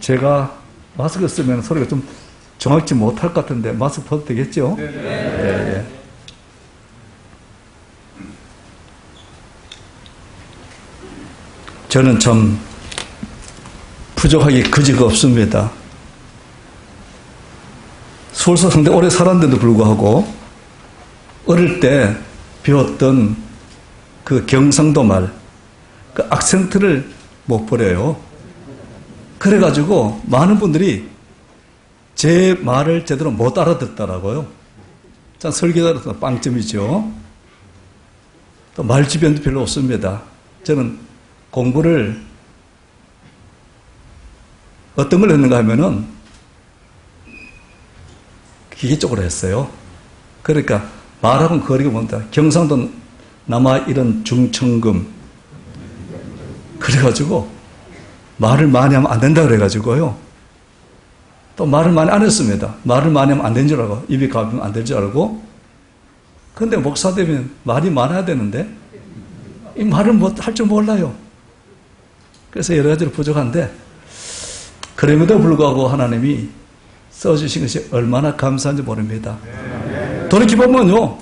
제가 마스크 쓰면 소리가 좀 정확히 못할 것 같은데 마스크 벗어도 되겠죠? 네. 예. 저는 참 부족하기 그지가 없습니다. 서울서 상당히 오래 살았는데도 불구하고 어릴 때 배웠던 그 경상도 말, 그 악센트를 못 버려요. 그래가지고 많은 분들이 제 말을 제대로 못 알아듣더라고요. 참 설계자로서 빵점이죠. 또 말주변도 별로 없습니다. 저는 공부를 어떤 걸 했는가 하면은 기계 쪽으로 했어요. 그러니까 말하고는 거리가 먼다. 경상도 남아 이런 중천금. 그래가지고 말을 많이 하면 안 된다 그래가지고요. 또 말을 많이 안 했습니다. 말을 많이 하면 안 된 줄 알고, 입이 가면 안 될 줄 알고. 근데 목사 되면 말이 많아야 되는데 이 말을 할 줄 몰라요. 그래서 여러 가지로 부족한데 그럼에도 불구하고 하나님이 써주신 것이 얼마나 감사한지 모릅니다. 돌이켜보면요,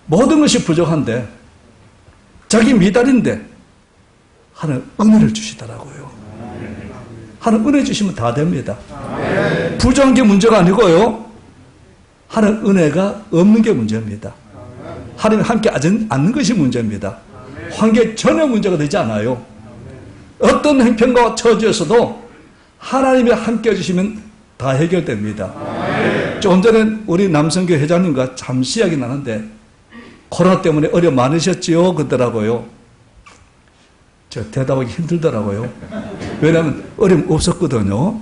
모든 것이 부족한데 자기 미달인데 하나님 은혜를 주시더라고요. 하나님 은혜 주시면 다 됩니다. 부족한 게 문제가 아니고요, 하나님 은혜가 없는 게 문제입니다. 하나님 함께 않는 것이 문제입니다. 환경 전혀 문제가 되지 않아요. 어떤 형편과 처지에서도 하나님이 함께 해주시면 다 해결됩니다. 좀 전에 우리 남성교 회장님과 잠시 이야기 나는데 코로나 때문에 어려움 많으셨지요? 그러더라고요. 저 대답하기 힘들더라고요. 왜냐하면 어려움 없었거든요.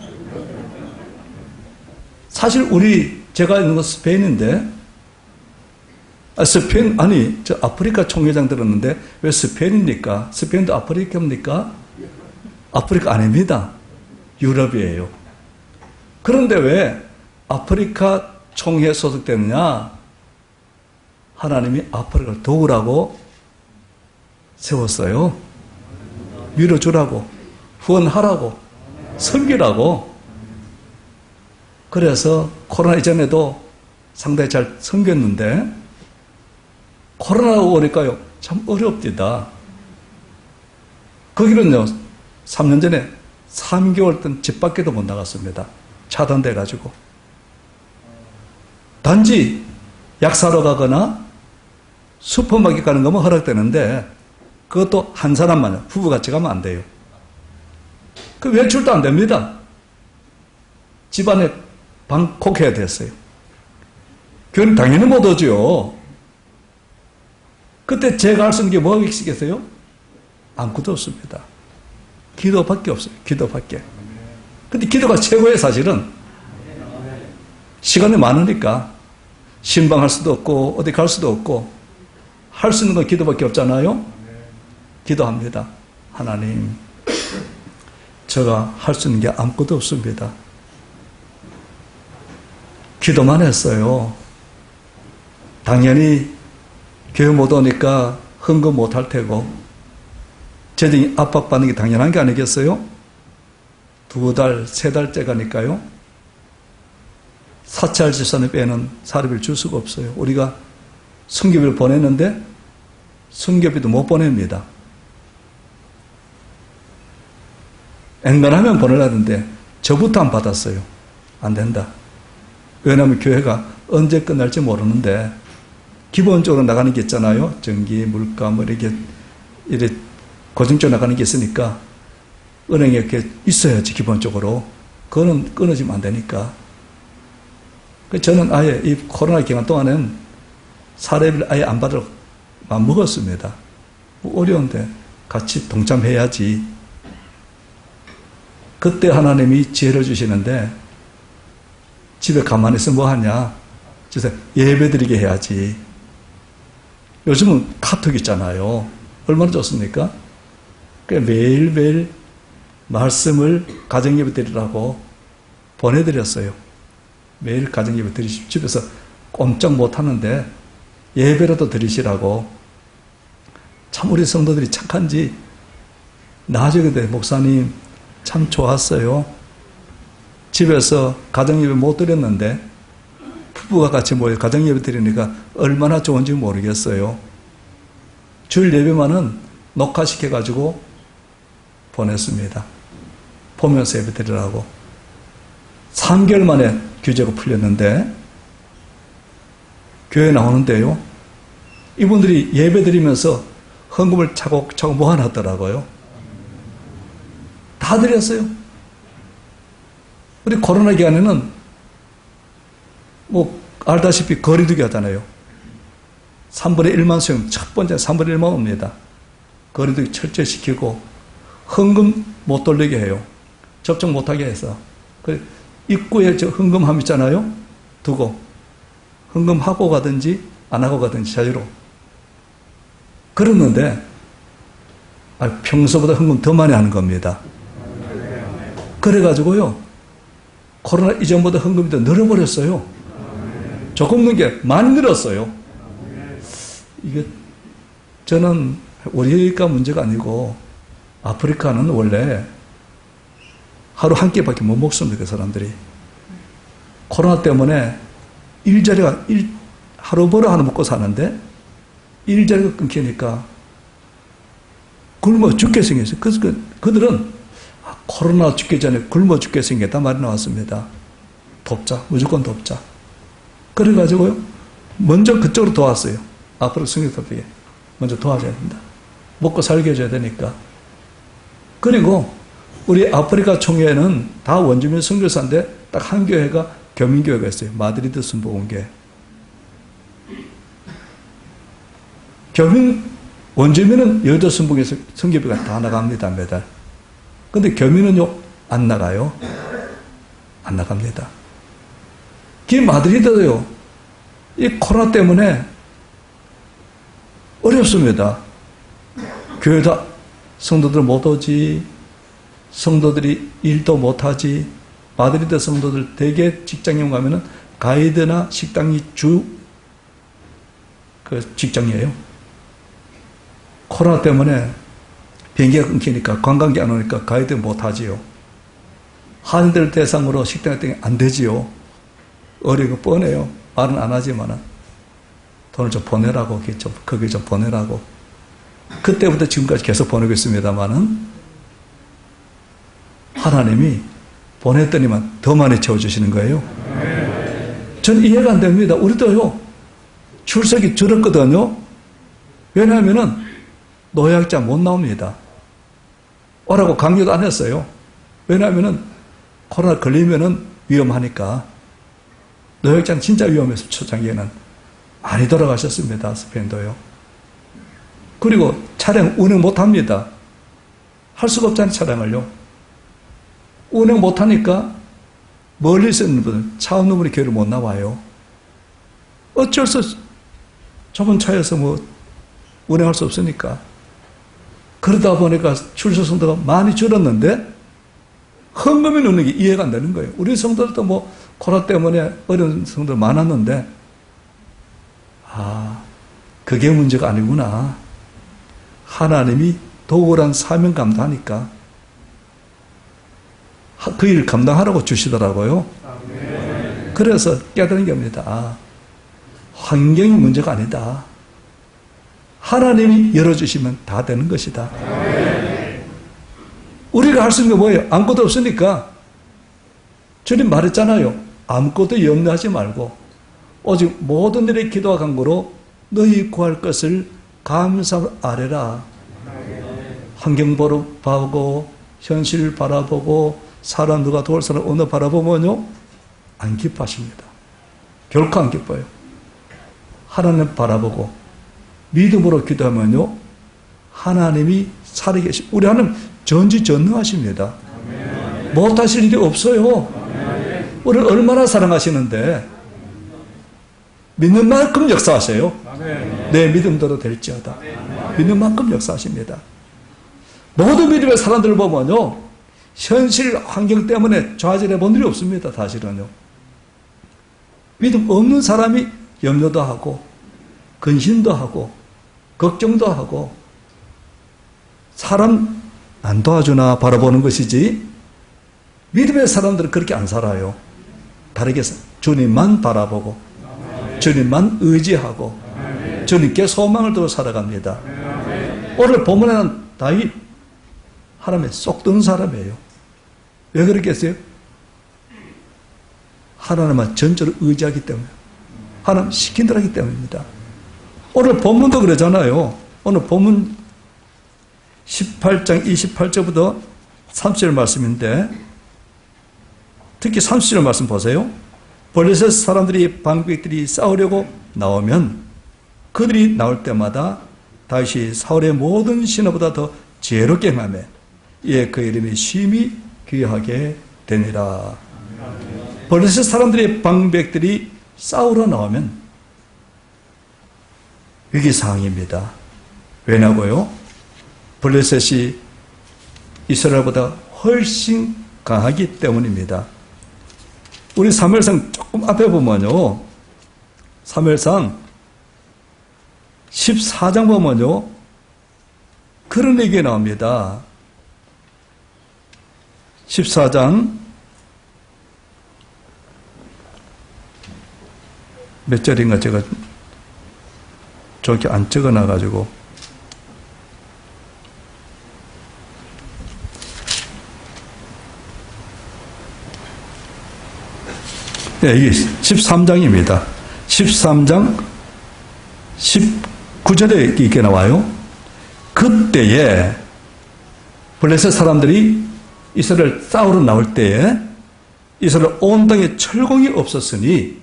사실 제가 있는 건 스페인인데, 스페인, 아니, 저 아프리카 총회장 들었는데 왜 스페인입니까? 스페인도 아프리카입니까? 아프리카 아닙니다. 유럽이에요. 그런데 왜 아프리카 총회에 소속되느냐? 하나님이 아프리카를 도우라고 세웠어요. 밀어주라고, 후원하라고, 섬기라고. 그래서 코로나 이전에도 상당히 잘 섬겼는데 코로나가 오니까요, 참 어렵디다. 거기는요, 3년 전에 3개월 동안 집 밖에도 못 나갔습니다. 차단돼가지고. 단지 약 사러 가거나 슈퍼마켓 가는 거면 허락되는데 그것도 한 사람만, 부부같이 가면 안 돼요. 그 외출도 안 됩니다. 집안에 방콕해야 됐어요. 교회는 당연히 못 오죠. 그때 제가 할 수 있는 게 뭐가 있겠어요? 아무것도 없습니다. 기도밖에 없어요. 기도밖에. 근데 기도가 최고예요, 사실은. 시간이 많으니까 신방할 수도 없고 어디 갈 수도 없고 할 수 있는 건 기도밖에 없잖아요. 기도합니다. 하나님, 제가 할 수 있는 게 아무것도 없습니다. 기도만 했어요. 당연히 교회 못 오니까 헌금 못 할 테고 재정이 압박받는 게 당연한 게 아니겠어요? 2달, 3달째 가니까요. 사찰 집사님 빼는 사례비를 줄 수가 없어요. 우리가 선교비를 보냈는데 선교비도 못 보냅니다. 앵간하면 보내려는데 저부터 안 받았어요. 안 된다. 왜냐하면 교회가 언제 끝날지 모르는데 기본적으로 나가는 게 있잖아요. 전기, 물가, 뭐 이렇게 고정적으로 나가는 게 있으니까 은행에 이렇게 있어야지 기본적으로. 그거는 끊어지면 안 되니까. 저는 아예 이 코로나 기간 동안은 사례비를 아예 안 받으러 맘먹었습니다. 뭐 어려운데 같이 동참해야지. 그때 하나님이 지혜를 주시는데 집에 가만히 있으면 뭐하냐? 그래서 예배드리게 해야지. 요즘은 카톡 있잖아요. 얼마나 좋습니까? 그러니까 매일매일 말씀을 가정예배 드리라고 보내드렸어요. 매일 가정예배 드리십시오. 집에서 꼼짝 못하는데 예배라도 드리시라고. 참 우리 성도들이 착한지 나중에 목사님 참 좋았어요. 집에서 가정예배 못 드렸는데 부부가 같이 모여 가정예배 드리니까 얼마나 좋은지 모르겠어요. 주일 예배만은 녹화시켜가지고 보냈습니다. 보면서 예배 드리라고. 3개월 만에 규제가 풀렸는데 교회 나오는데요. 이분들이 예배 드리면서 헌금을 차곡차곡 모아놨더라고요. 다 드렸어요. 우리 코로나 기간에는 뭐 알다시피 거리두기 하잖아요. 3분의 1만 수용, 첫 번째 3분의 1만 옵니다. 거리두기 철저히 시키고 헌금 못 돌리게 해요. 접촉 못하게 해서. 입구에 저 헌금함 있잖아요. 두고 헌금하고 가든지 안 하고 가든지 자유로. 그랬는데 평소보다 헌금 더 많이 하는 겁니다. 그래가지고요. 코로나 이전보다 헌금이 더 늘어버렸어요. 조금 는 게 많이 늘었어요. 이게 저는 우리가 문제가 아니고 아프리카는 원래 하루 한 끼밖에 못 먹습니다. 그 사람들이. 코로나 때문에 일자리가 하루 벌어 하나 먹고 사는데 일자리가 끊기니까 굶어 죽게 생겼어요. 그래서 그들은 코로나 죽기 전에 굶어 죽게 생겼다 말이 나왔습니다. 돕자. 무조건 돕자. 그래가지고요. 먼저 그쪽으로 도왔어요. 앞으로 승객들에게 먼저 도와줘야 된다. 먹고 살게 해줘야 되니까. 그리고 우리 아프리카 총회는 다 원주민 선교사인데 딱 한 교회가 교민교회가 있어요. 마드리드 순복음교회. 원주민은 여의도 순복에서 선교비가 다 나갑니다. 매달. 근데 교민은요, 안 나가요. 안 나갑니다. 이 마드리드도요, 이 코로나 때문에 어렵습니다. 교회도 성도들 못 오지, 성도들이 일도 못 하지, 마드리드 성도들 대개 직장에 가면은 가이드나 식당이 그 직장이에요. 코로나 때문에 비행기가 끊기니까 관광객 안 오니까 가이드 못 하지요. 한인들 대상으로 식당 같은 게 안 되지요. 어리고 뻔해요. 말은 안 하지만은 돈을 좀 보내라고, 거기 좀 보내라고. 그때부터 지금까지 계속 보내고 있습니다만은 하나님이 보냈더니만 더 많이 채워주시는 거예요. 전 이해가 안 됩니다. 우리도요, 출석이 줄었거든요. 왜냐하면은 노약자 못 나옵니다. 오라고 강요도 안 했어요. 왜냐하면은 코로나 걸리면은 위험하니까. 노약자는 진짜 위험해서 초창기에는 많이 돌아가셨습니다. 스페인도요. 그리고 차량 운행 못 합니다. 할 수가 없잖아요, 차량을요. 운행 못 하니까 멀리서 있는 분들, 차 없는 분이 교회를 못 나와요. 어쩔 수 없어. 좁은 차에서 뭐 운행할 수 없으니까. 그러다 보니까 출석 성도가 많이 줄었는데 헌금이 넣는 게 이해가 안 되는 거예요. 우리 성도들도 뭐 코로나 때문에 어려운 성도들 많았는데 그게 문제가 아니구나. 하나님이 도구란 사명 감당하니까 그 일 감당하라고 주시더라고요. 그래서 깨달은 겁니다. 환경이 문제가 아니다. 하나님이 열어주시면 다 되는 것이다. 우리가 할 수 있는 게 뭐예요? 아무것도 없으니까 주님 말했잖아요. 아무것도 염려하지 말고 오직 모든 일의 기도와 간구로 너희 구할 것을 감사 아뢰라. 환경 바라보고 현실 바라보고 사람 누가 도울 사람 어느 바라보면요 안 기뻐하십니다. 결코 안 기뻐요. 하나님 바라보고 믿음으로 기도하면요 하나님이 살아계시. 우리 하나님 전지전능하십니다. 못하실 일이 없어요. 우리를 얼마나 사랑하시는데 믿는 만큼 역사하세요. 내 믿음대로 될지어다. 믿는 만큼 역사하십니다. 모든 믿음의 사람들을 보면요 현실 환경 때문에 좌절해 본 일이 없습니다. 사실은요. 믿음 없는 사람이 염려도 하고 근심도 하고 걱정도 하고 사람 안 도와주나 바라보는 것이지 믿음의 사람들은 그렇게 안 살아요. 다르게 주님만 바라보고 주님만 의지하고 주님께 소망을 두고 살아갑니다. 오늘 본문에는 다윗 하나님에 쏙 드는 사람이에요. 왜 그렇겠어요? 하나님만 전적으로 의지하기 때문에, 하나님 시킨다고 하기 때문입니다. 오늘 본문도 그러잖아요. 오늘 본문 18장 28절부터 30절 말씀인데, 특히 30절 말씀 보세요. 블레셋 사람들이 방백들이 싸우려고 나오면 그들이 나올 때마다 다윗이 사울의 모든 신하보다 더 지혜롭게 행하며 이에 그 이름이 심히 귀하게 되니라. 블레셋 사람들의 방백들이 싸우러 나오면 위기상황입니다. 왜냐고요? 블레셋이 이스라엘보다 훨씬 강하기 때문입니다. 우리 사무엘상 조금 앞에 보면요, 사무엘상 14장 보면요, 그런 얘기가 나옵니다. 14장 몇 절인가 제가 저렇게 안 적어놔가지고, 네, 이게 13장입니다. 13장 19절에 이렇게 나와요. 그때에 블레셋 사람들이 이스라엘 싸우러 나올 때에 이스라엘 온 땅에 철공이 없었으니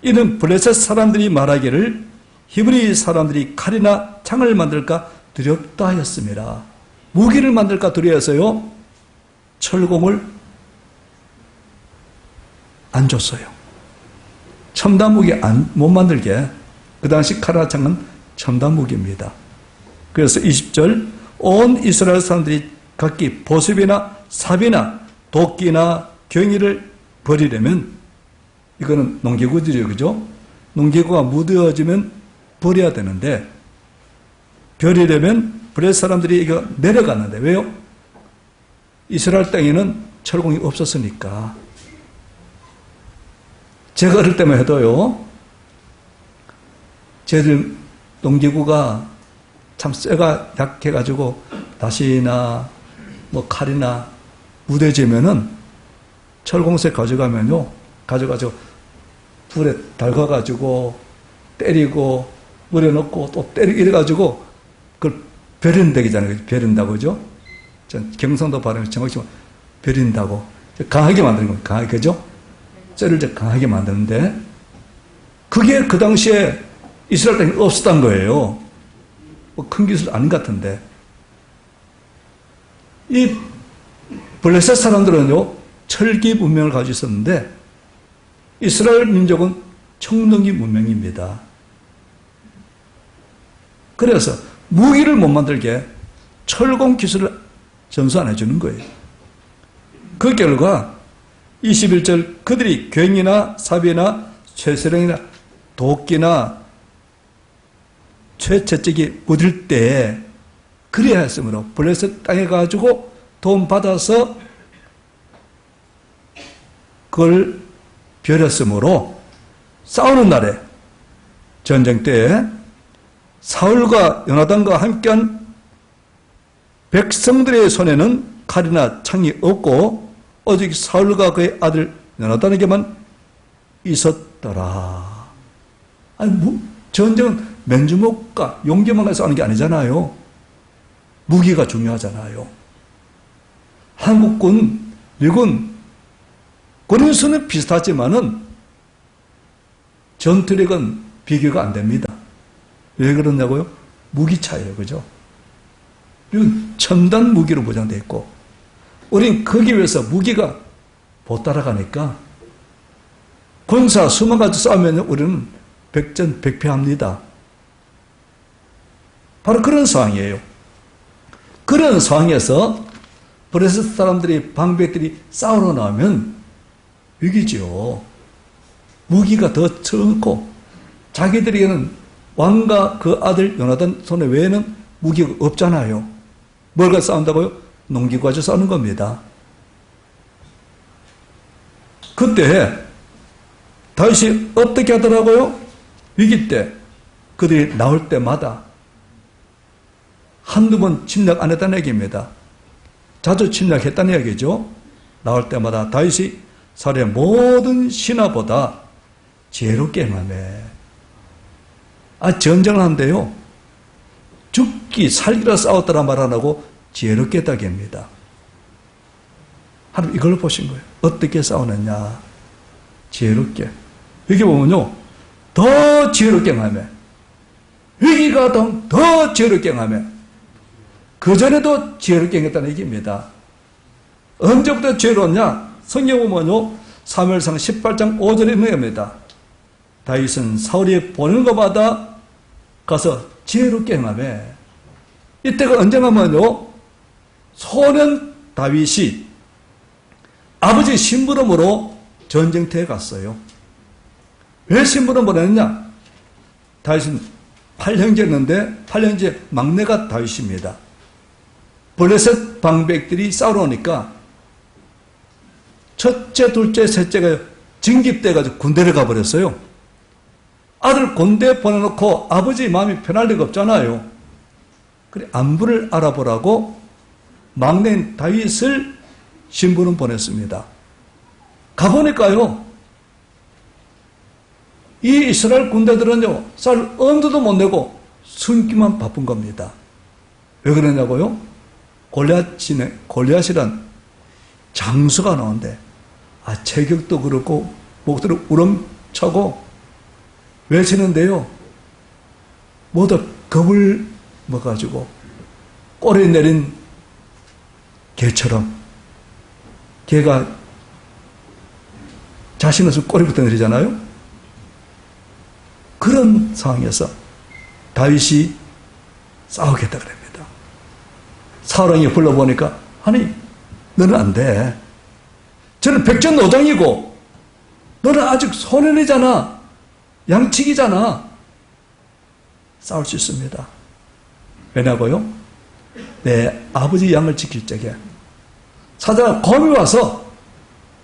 이는 블레셋 사람들이 말하기를 히브리 사람들이 칼이나 창을 만들까 두렵다 하였습니다. 무기를 만들까 두려워서요, 철공을 안 줬어요. 첨단 무기 못 만들게. 그 당시 칼이나 창은 첨단 무기입니다. 그래서 20절, 온 이스라엘 사람들이 각기 보습이나 삽이나 도끼나 경이를 버리려면, 이거는 농기구들이에요, 그죠? 농기구가 무뎌지면 버려야 되는데, 버리려면 블레셋 사람들이 이거 내려갔는데, 왜요? 이스라엘 땅에는 철공이 없었으니까. 제가 어릴 때만 해도요, 저희들 농기구가 참 쇠가 약해가지고 다시나 뭐 칼이나 무뎌지면은 철공쇠 가져가면요, 가져가지고 불에 달궈가지고 때리고 물에 넣고 또 때리고 이래가지고 그걸 벼린다기잖아요. 벼린다고, 그죠? 전 경상도 발음이 정확히 벼린다고. 강하게 만드는 겁니다. 강하게, 그죠? 쇠를 이제 강하게 만드는데, 그게 그 당시에 이스라엘 땅에 없었던 거예요. 뭐 큰 기술 아닌 것 같은데. 이 블레셋 사람들은요, 철기 문명을 가지고 있었는데, 이스라엘 민족은 청동기 문명입니다. 그래서 무기를 못 만들게 철공 기술을 전수 안 해주는 거예요. 그 결과 21절, 그들이 괭이나 삽이나 쇠세령이나 도끼나 최채찍이 묻을 때에 그래야 했으므로 블레셋 땅에 가지고 돈 받아서 그걸 버렸으므로 싸우는 날에, 전쟁 때에 사울과 요나단과 함께한 백성들의 손에는 칼이나 창이 없고 오직 사울과 그의 아들 요나단에게만 있었더라. 아니, 전쟁은 맨주먹과 용기만 가서 하는 게 아니잖아요. 무기가 중요하잖아요. 한국군, 미군, 군인수는 비슷하지만은 전투력은 비교가 안 됩니다. 왜 그러냐고요? 무기 차이에요, 그죠? 이건 첨단 무기로 보장되어 있고, 우린 거기에 비해서 무기가 못 따라가니까 군사 수만 가지 싸우면 우리는 백전백패합니다. 바로 그런 상황이에요. 그런 상황에서 블레셋 사람들이, 방백들이 싸우러 나오면 위기죠. 무기가 더 적고 자기들에게는 왕과 그 아들 요나단 손에 외에는 무기가 없잖아요. 뭘 가지고 싸운다고요? 농기구 가지고 싸우는 겁니다. 그때 다윗이 어떻게 하더라고요? 위기 때 그들이 나올 때마다 한두 번 침략 안 했다는 얘기입니다. 자주 침략했다는 얘기죠. 나올 때마다 다윗이 사울의 모든 신하보다 지혜롭게 행하매. 전쟁을 하는데요, 죽기 살기라 싸웠더라 말 안 하고 지혜롭게 했다고 합니다. 하나님 이걸 보신 거예요. 어떻게 싸우느냐. 지혜롭게. 여기 보면요, 더 지혜롭게 행하며, 위기가 더 지혜롭게 행하며, 그전에도 지혜롭게 행했다는 얘기입니다. 언제부터 지혜로웠냐? 성경 보면요, 사무엘상 18장 5절에 있는 겁니다. 다윗은 사울이 보내는 것마다 가서 지혜롭게 행하며, 이때가 언제냐면요, 소년 다윗이 아버지 심부름으로 전쟁터에 갔어요. 왜 심부름 보냈느냐? 다윗은 8형제였는데 8형제 막내가 다윗입니다. 블레셋 방백들이 싸우러 오니까 첫째, 둘째, 셋째가 징집돼가지고 군대를 가버렸어요. 아들 군대에 보내놓고 아버지 마음이 편할 리가 없잖아요. 그래, 안부를 알아보라고 막내인 다윗을 신부는 보냈습니다. 가보니까요, 이 이스라엘 군대들은요, 쌀 엄두도 못 내고 숨기만 바쁜 겁니다. 왜 그러냐고요? 골리앗이란 장수가 나오는데, 체격도 그렇고, 목소리 우렁차고, 외치는데요, 모두 겁을 먹어가지고, 꼬리 내린 개처럼, 개가 자신 없으면 꼬리부터 내리잖아요? 그런 상황에서 다윗이 싸우겠다 그럽니다. 사울왕이 불러보니까, 아니, 너는 안 돼. 저는 백전노장이고, 너는 아직 소년이잖아. 양치기잖아. 싸울 수 있습니다. 왜냐고요? 내 아버지 양을 지킬 적에 사자가 곰이 와서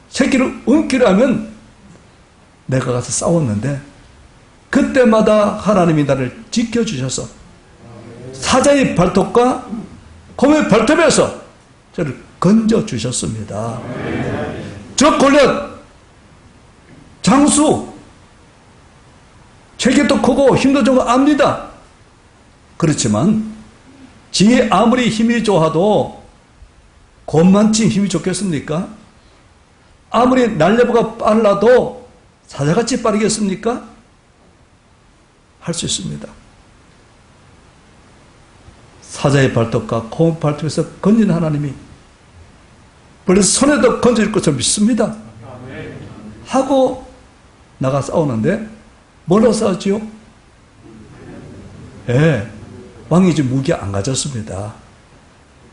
새끼를 움키려 하면 내가 가서 싸웠는데, 그때마다 하나님이 나를 지켜주셔서 사자의 발톱과 곰의 발톱에서 저를 건져주셨습니다. 저 골리앗 장수, 체격도 크고 힘도 좀 압니다. 그렇지만 지 아무리 힘이 좋아도 곰만치 힘이 좋겠습니까? 아무리 날려보가 빨라도 사자같이 빠르겠습니까? 할 수 있습니다. 사자의 발톱과 곰 발톱에서 건진 하나님이 벌써 손에도 건질 것을 믿습니다. 하고 나가 싸우는데 뭘로 싸웠지요? 왕이 지금 무기 안 가졌습니다.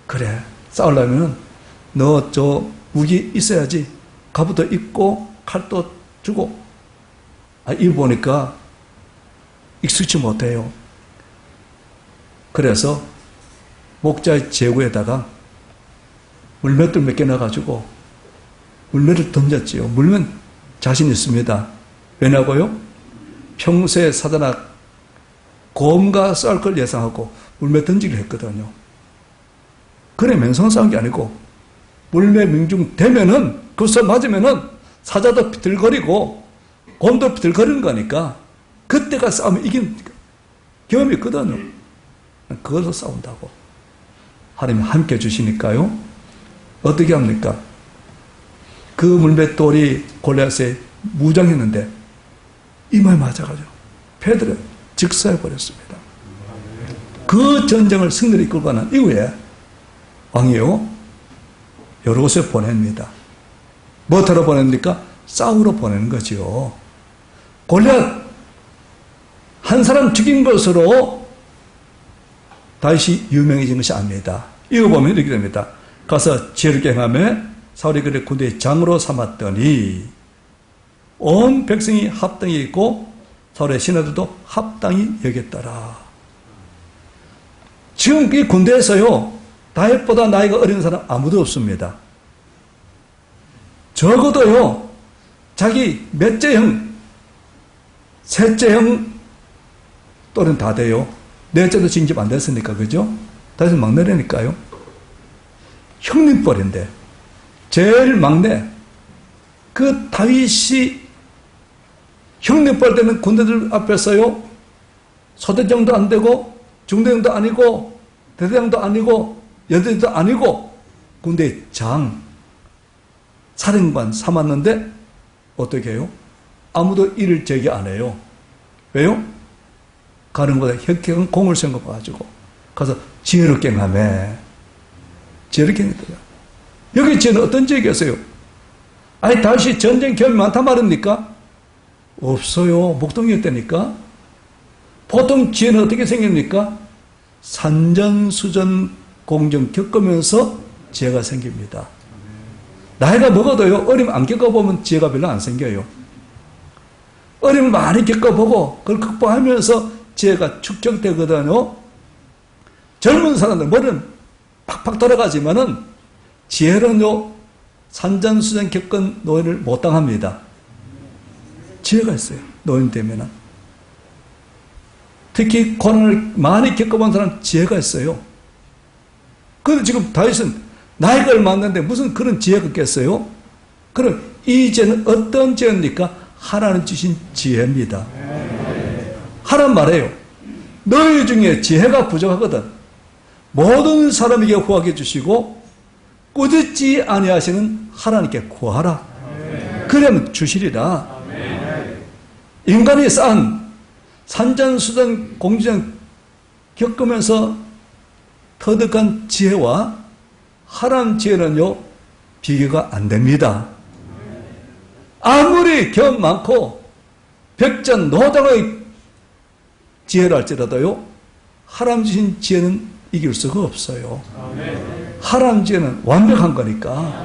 그래, 싸우려면 너 저 무기 있어야지. 갑옷도 입고 칼도 주고. 이거 보니까 익숙치 못해요. 그래서 목자의 제구에다가 물맷돌 몇 개 넣어가지고 물맷을 던졌지요. 물면 자신 있습니다. 왜냐고요? 평소에 사자나 곰과 싸울 걸 예상하고 물맷 던지기를 했거든요. 그래, 맹성 싸운 게 아니고 물맷 명중 되면은, 그것을 맞으면은 사자도 비틀거리고 곰도 비틀거리는 거니까 그때가 싸우면 이기는 경험이 있거든요. 그걸로 싸운다고. 하나님이 함께 주시니까요. 어떻게 합니까? 그 물맷돌이 골리앗에 무장했는데 이마에 맞아가지고 패들을 즉사해버렸습니다. 그 전쟁을 승리를 이끌고 가는 이후에 왕이요, 여러 곳에 보냅니다. 뭐하러 보냅니까? 싸우러 보내는 거죠. 골리앗 한 사람 죽인 것으로 다윗이 유명해진 것이 아닙니다. 이거 보면 이렇게 됩니다. 가서 지혜롭게 행하며 사울이 그를 군대의 장으로 삼았더니 온 백성이 합당히 있고 사울의 신하들도 합당히 여겼더라. 지금 이 군대에서요, 다윗보다 나이가 어린 사람 아무도 없습니다. 적어도요, 자기 몇째형, 셋째형 또는 다 돼요. 넷째도 징집 안 됐으니까, 그죠? 다시 막내라니까요. 형님뻘인데, 제일 막내, 그 다윗이 형님뻘 되는 군대들 앞에서요, 소대장도 안 되고, 중대장도 아니고, 대대장도 아니고, 여대장도 아니고, 군대 장, 사령관 삼았는데, 어떻게 해요? 아무도 이를 제기 안 해요. 왜요? 가는 곳에 혁혁한 공을 생각해가지고 가서 지혜롭게 하매. 지혜롭게 했더라. 여기 지혜는 어떤 지혜겠어요? 아니 다시 전쟁 경험이 많단 말입니까? 없어요. 목동이었다니까. 보통 지혜는 어떻게 생깁니까? 산전수전 공정 겪으면서 지혜가 생깁니다. 나이가 먹어도요, 어려움 안 겪어보면 지혜가 별로 안 생겨요. 어려움을 많이 겪어보고 그걸 극복하면서 지혜가 축적되거든요. 젊은 사람들 머리는 팍팍 돌아가지만은 지혜는요, 산전수전 겪은 노인을 못 당합니다. 지혜가 있어요. 노인 되면은. 특히 고난을 많이 겪어본 사람은 지혜가 있어요. 그런데 지금 다윗은 나이가 얼마 안 됐는데 무슨 그런 지혜가 있겠어요? 그럼 이 지혜는 어떤 지혜입니까? 하나님 주신 지혜입니다. 하나님 말해요. 너희 중에 지혜가 부족하거든. 모든 사람에게 후하게 주시고 꾸짖지 아니하시는 하나님께 구하라. 그러면 주시리라. 인간이 쌓은 산전수전 공전 겪으면서 터득한 지혜와 하나님 지혜는요, 비교가 안 됩니다. 아무리 경험 많고 백전노장의 지혜를 할지라도요, 하나님 주신 지혜는 이길 수가 없어요. 하나님 지혜는 완벽한 거니까.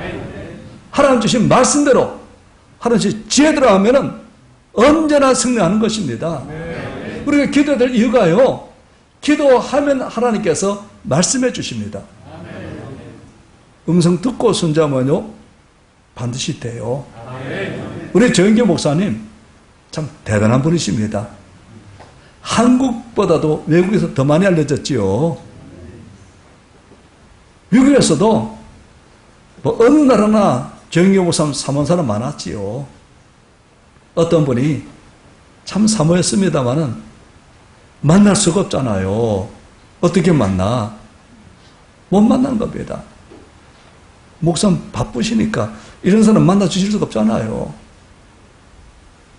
하나님 주신 말씀대로, 하나님 주신 지혜대로 하면은 언제나 승리하는 것입니다. 우리가 기도해야 될 이유가요, 기도하면 하나님께서 말씀해 주십니다. 음성 듣고 순자면요, 반드시 돼요. 우리 정인교 목사님 참 대단한 분이십니다. 한국보다도 외국에서 더 많이 알려졌지요. 미국에서도 뭐 어느 나라나 정인교 목사님 사모한 사람 많았지요. 어떤 분이 참 사모했습니다마는 만날 수가 없잖아요. 어떻게 만나? 못 만나는 겁니다. 목사님 바쁘시니까 이런 사람 만나 주실 수가 없잖아요.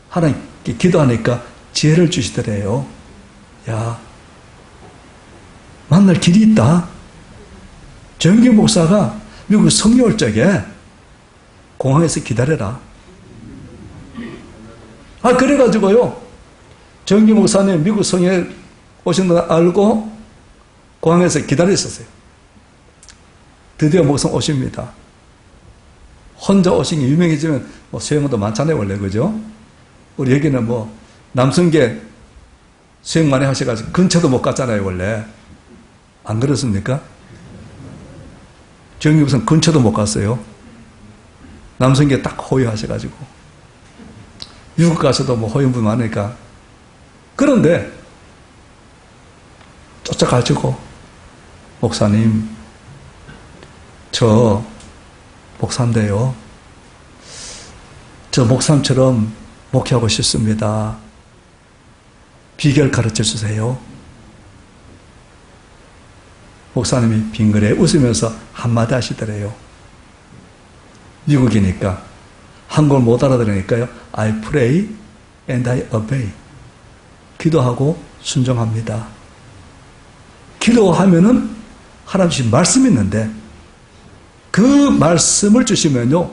하나님께 기도하니까 지혜를 주시더래요. 야, 만날 길이 있다. 정규 목사가 미국 성교 올 적에 공항에서 기다려라. 그래가지고요, 정규 목사님 미국 성에 오신 걸 알고 공항에서 기다렸었어요. 드디어 목사님 오십니다. 혼자 오신 게 유명해지면 뭐 수행도 많잖아요, 원래, 그죠? 우리 여기는 뭐 남성계 수행 많이 하셔가지고 근처도 못 갔잖아요, 원래. 안 그렇습니까? 정규 목사님 근처도 못 갔어요. 남성계 딱 호위하셔가지고. 미국 가서도 뭐 호위분 많으니까. 그런데 쫓아가지고, 목사님, 저 목사인데요, 저 목사님처럼 목회하고 싶습니다. 비결 가르쳐 주세요. 목사님이 빙그레 웃으면서 한마디 하시더래요. 미국이니까 한국을 못 알아들으니까요, I pray and I obey. 기도하고 순종합니다. 기도하면은 하나님 주신 말씀이 있는데 그 말씀을 주시면요,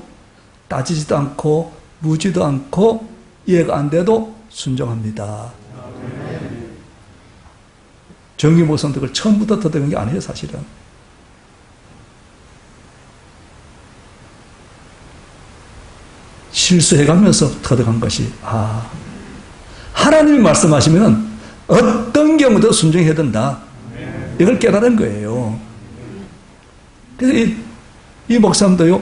따지지도 않고 묻지도 않고 이해가 안 돼도 순종합니다. 정규 목사님도 그걸 처음부터 터득한 게 아니에요, 사실은. 실수해가면서 터득한 것이, 하나님이 말씀하시면 어떤 경우도 순종해야 된다. 이걸 깨달은 거예요. 그래서 이 목사님도요,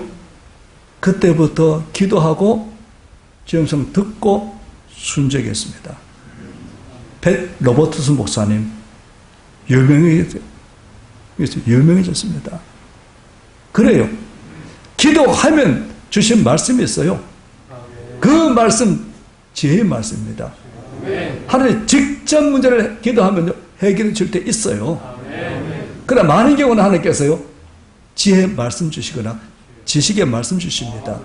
그때부터 기도하고 지음성 듣고 순종했습니다. 벳 로버트스 목사님 유명해졌습니다. 그래요. 기도하면 주신 말씀이 있어요. 그 말씀 지혜의 말씀입니다. 하나님 직접 문제를 기도하면 해결해 줄 때 있어요. 그러나 많은 경우는 하나님께서요 지혜의 말씀 주시거나 지식의 말씀 주십니다.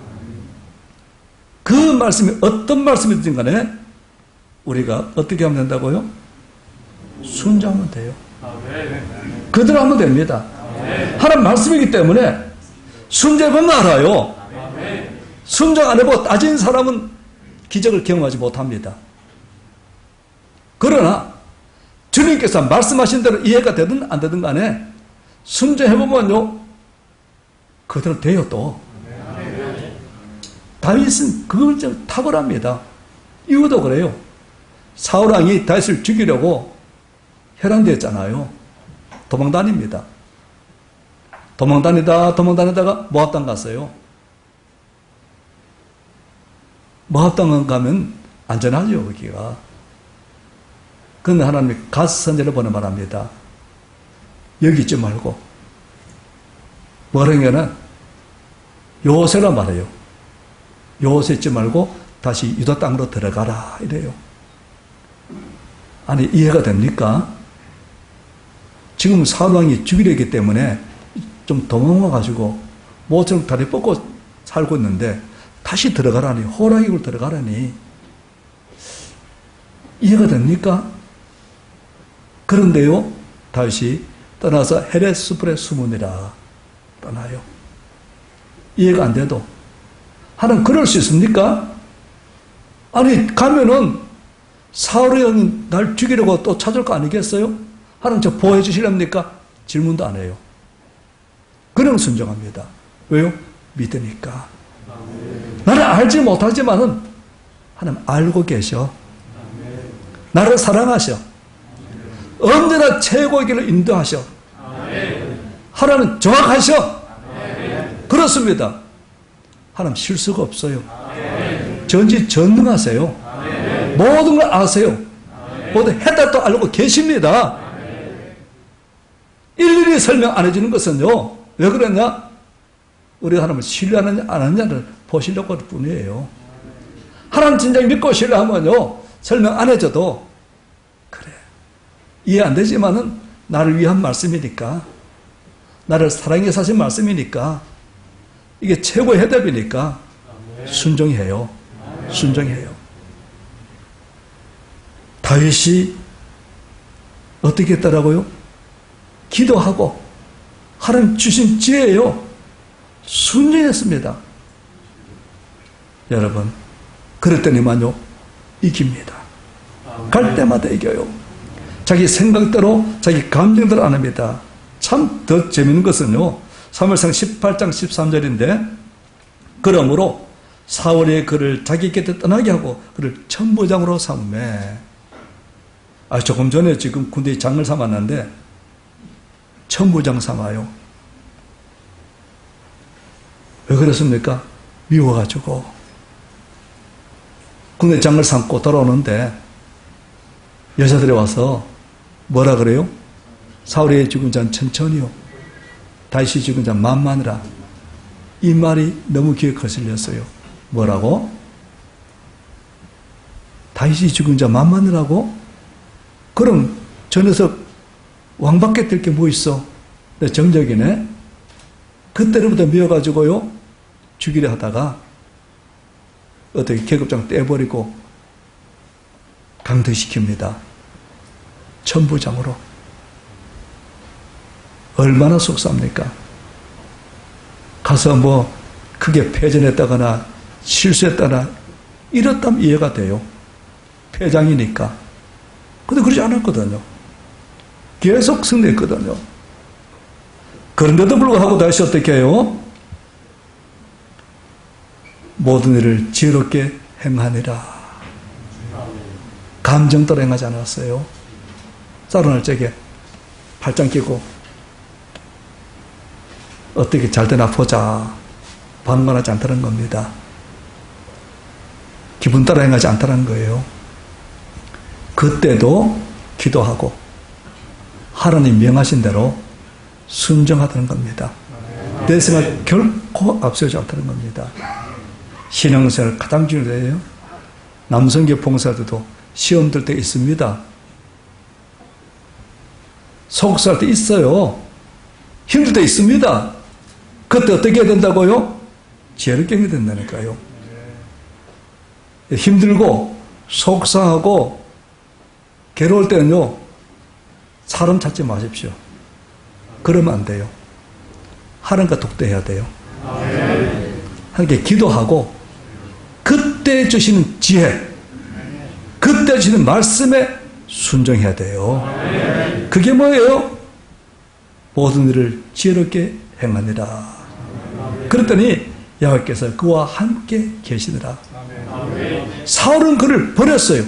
그 말씀이 어떤 말씀이든 간에 우리가 어떻게 하면 된다고요? 순종하면 돼요. 그대로 하면 됩니다. 하나님 말씀이기 때문에 순종하면 알아요. 순종 안 해보고 따진 사람은 기적을 경험하지 못합니다. 그러나 주님께서 말씀하신 대로 이해가 되든 안 되든 간에 순종해보면요 그대로 돼요. 또 다윗은 그걸 좀 탁월합니다. 이유도 그래요. 사울왕이 다윗을 죽이려고 혈안되었잖아요. 도망다닙니다. 도망다니다가 모압 땅 갔어요. 모압 땅 가면 안전하죠, 거기가. 그런데 하나님이 가스 선제를 보내 말합니다. 여기 있지 말고 뭐라냐면 요새라 말해요. 요새 있지 말고 다시 유다 땅으로 들어가라 이래요. 아니 이해가 됩니까? 지금 사울왕이 죽이려 했기 때문에 좀 도망와가지고 모처럼 다리 뻗고 살고 있는데 다시 들어가라니, 호랑이굴 들어가라니 이해가 됩니까? 그런데요 다윗이 떠나서 헤렛 수풀에 숨으니라 떠나요. 이해가 안 돼도 하나님 그럴 수 있습니까? 아니 가면은 사울의 형이 날 죽이려고 또 찾을 거 아니겠어요? 하나님 저 보호해 주시렵니까? 질문도 안 해요. 그냥 순종합니다. 왜요? 믿으니까. 나를 알지 못하지만은 하나님 알고 계셔. 나를 사랑하셔. 언제나 최고의 길로 인도하셔. 하나님 정확하셔. 그렇습니다. 하나님 실수가 없어요. 전지전능하세요. 모든 걸 아세요. 모든 해답도 알고 계십니다. 일일이 설명 안 해주는 것은요 왜 그러냐? 우리가 하나님을 신뢰하느냐 안 하느냐를 보시려고 할 뿐이에요. 하나님 진짜 믿고 신뢰하면요 설명 안 해줘도 그래 이해 안 되지만은 나를 위한 말씀이니까, 나를 사랑해서 하신 말씀이니까, 이게 최고의 해답이니까 순종해요. 순종해요. 다윗이 어떻게 했더라고요? 기도하고 하나님 주신 지혜예요. 순종했습니다. 여러분 그랬더니만요 이깁니다. 갈 때마다 이겨요. 자기 생각대로 자기 감정대로 안 합니다. 참 더 재밌는 것은요 사무엘상 18장 13절인데 그러므로 사울이 그를 자기 곁에 떠나게 하고 그를 천부장으로 삼매. 조금 전에 지금 군대에 장을 삼았는데 천부장 삼아요. 왜 그랬습니까? 미워가지고. 군대 장을 삼고 돌아오는데 여자들이 와서 뭐라 그래요? 사울이 죽은 자는 천천히요, 다윗이 죽은 자는 만만하라. 이 말이 너무 귀에 거슬렸어요. 뭐라고? 다윗이 죽은 자 만만하라고? 그럼 저 녀석 왕밖에 될 게 뭐 있어? 정적이네. 그때로부터 미워가지고요 죽이려 하다가 어떻게 계급장 떼버리고 강퇴시킵니다. 천부장으로. 얼마나 속상합니까? 가서 뭐 크게 패전했다거나 실수했다거나 이렇다면 이해가 돼요. 패장이니까. 근데 그러지 않았거든요. 계속 승리했거든요. 그런데도 불구하고 다시 어떻게 해요? 모든 일을 지혜롭게 행하니라. 감정 따라 행하지 않았어요. 싸우날 적에 팔짱 끼고 어떻게 잘 되나 보자, 방관하지 않다는 겁니다. 기분 따라 행하지 않다는 거예요. 그때도 기도하고 하나님 명하신 대로 순종하다는 겁니다. 내 생활 결코 앞서지 않다는 겁니다. 신앙생활 가장 중요해요. 남성교 봉사자도 시험 들 때 있습니다. 속살 때 있어요. 힘들 때 있습니다. 그때 어떻게 해야 된다고요? 지혜를 깨게 된다니까요. 힘들고 속상하고 괴로울 때는요, 사람 찾지 마십시오. 그러면 안 돼요. 하나님과 독대해야 돼요. 하나님께 기도하고 그때 주시는 지혜, 그때 주시는 말씀에 순종해야 돼요. 그게 뭐예요? 모든 일을 지혜롭게 행하니라. 그랬더니 여호와께서 그와 함께 계시니라. 사울은 그를 버렸어요.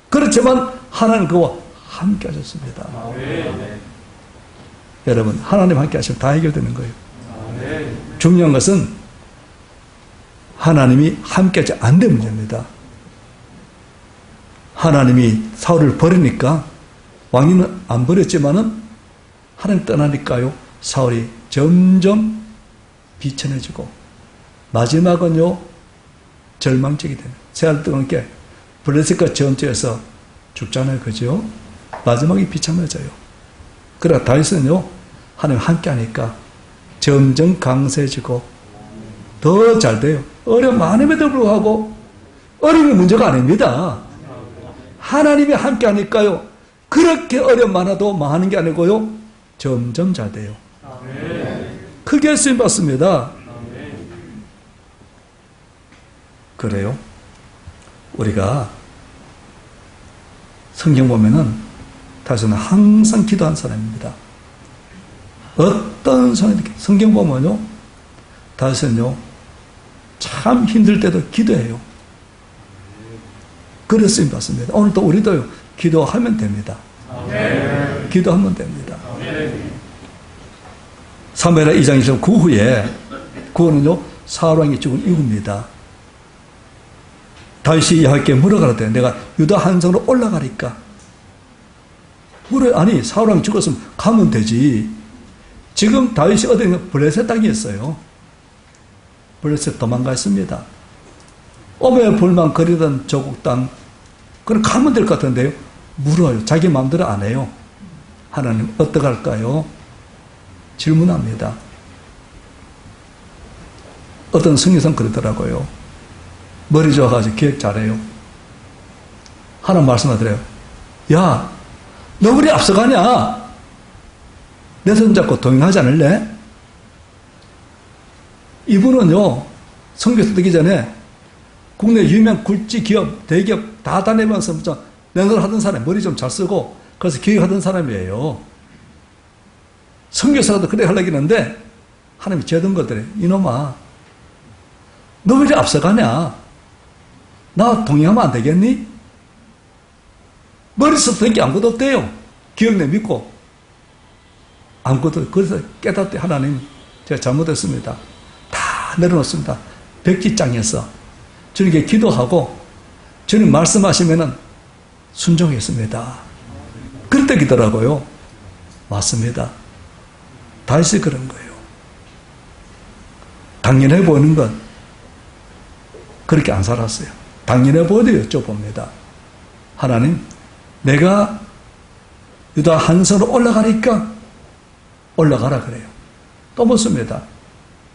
그렇지만 하나님 그와 함께 하셨습니다. 여러분, 하나님 함께 하시면 다 해결되는 거예요. 중요한 것은 하나님이 함께 하지 않는 문제입니다. 하나님이 사울을 버리니까 왕위는 안 버렸지만은 하나님 떠나니까요, 사울이 점점 비천해지고 마지막은요, 절망적이 되는, 새알 뜨겁게 블레셋과 전투에서 죽잖아요. 그죠? 마지막에 비참해져요. 그러나 다윗은요, 하나님 함께 하니까 점점 강세해지고 더 잘 돼요. 어려움 많음에도 불구하고 어려움이 문제가 아닙니다. 하나님이 함께 하니까요, 그렇게 어려움 많아도 많은 게 아니고요, 점점 잘 돼요. 크게 쓰임 받습니다. 그래요. 우리가 성경 보면은 다윗은 항상 기도한 사람입니다. 어떤 사람이 성경 보면요, 다윗은요 참 힘들 때도 기도해요. 그랬으면 받습니다. 오늘도 우리도요 기도하면 됩니다. 기도하면 됩니다. 사무엘하 2장 1절 그 후에, 그거는요 사울 왕이 죽은 이후입니다. 다윗이 여호와께 물어가라되 내가 유다 한성으로 올라가리까? 아니 사울 왕이 죽었으면 가면 되지. 지금 다윗이 어디 있는 블레셋 땅에 있어요. 블레셋 도망갔습니다. 오매 불만거리던 조국 땅, 그럼 가면 될 것 같은데요, 물어요. 자기 마음대로 안 해요. 하나님 어떡할까요? 질문합니다. 어떤 성경에서는 그러더라고요. 머리 좋아가지고 기억 잘해요. 하나님 말씀하더래요. 야, 너 우리 앞서가냐? 내 손 잡고 동행하지 않을래? 이분은요, 성교에서 되기 전에 국내 유명 굴지 기업, 대기업 다 다니면서 면허를 하던 사람, 머리 좀 잘 쓰고, 그래서 기획하던 사람이에요. 성교사도 그래 하려고 했는데, 하나님이 죄든 것들에, 이놈아, 너 왜 이리 앞서가냐? 나 동행하면 안 되겠니? 머릿속 된 게 아무것도 없대요. 기억내 믿고. 아무것도, 그래서 깨닫대. 하나님, 제가 잘못했습니다. 다 내려놓습니다. 백지장에서. 주님께 기도하고, 주님 말씀하시면은 순종했습니다. 그럴 때기더라고요. 맞습니다. 다시 그런 거예요. 당연해 보이는 건 그렇게 안 살았어요. 당연해 보여도 여쭤봅니다. 하나님, 내가 유다 한성으로 올라가니까 올라가라 그래요. 또 묻습니다.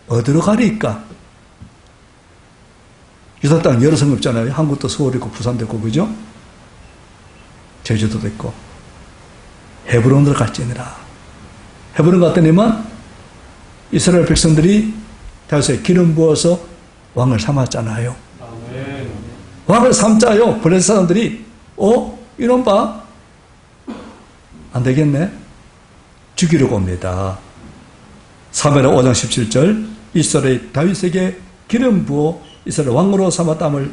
어디로 가리까? 유다 땅 여러 성 없잖아요. 한국도 서울 있고 부산도 있고, 그죠? 제주도도 있고. 헤브론으로 갈지니라. 헤브론 갔더니만 이스라엘 백성들이 다윗에 기름 부어서 왕을 삼았잖아요. 왕을 삼자요. 블레셋 사람들이 이놈 봐, 안 되겠네, 죽이려고 옵니다. 사무엘하 5장 17절 이스라엘이 다윗에게 기름 부어 이스라엘 왕으로 삼았담을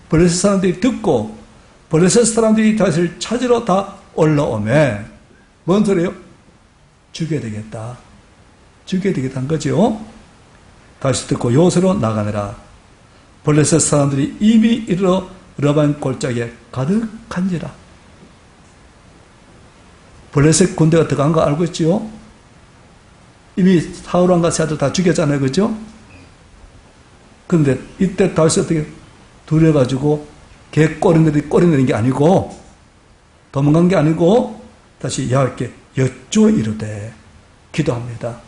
블레셋 사람들이 듣고 블레셋 사람들이 다윗을 찾으러 다 올라오매, 뭔 소리예요? 죽여야 되겠다. 죽여야 되겠다는 거죠. 다윗이 듣고 요새로 나가느라 블레셋 사람들이 이미 이르러 르바임 골짜기에 가득한지라. 블레셋 군대가 들어간 거 알고 있지요? 이미 사울 왕과 세 아들 다 죽였잖아요. 그죠? 그런데 이때 다시 어떻게 두려워가지고 개 꼬리내는 게 아니고 도망간 게 아니고 다시 야훼께 여쭈어 이르되 기도합니다.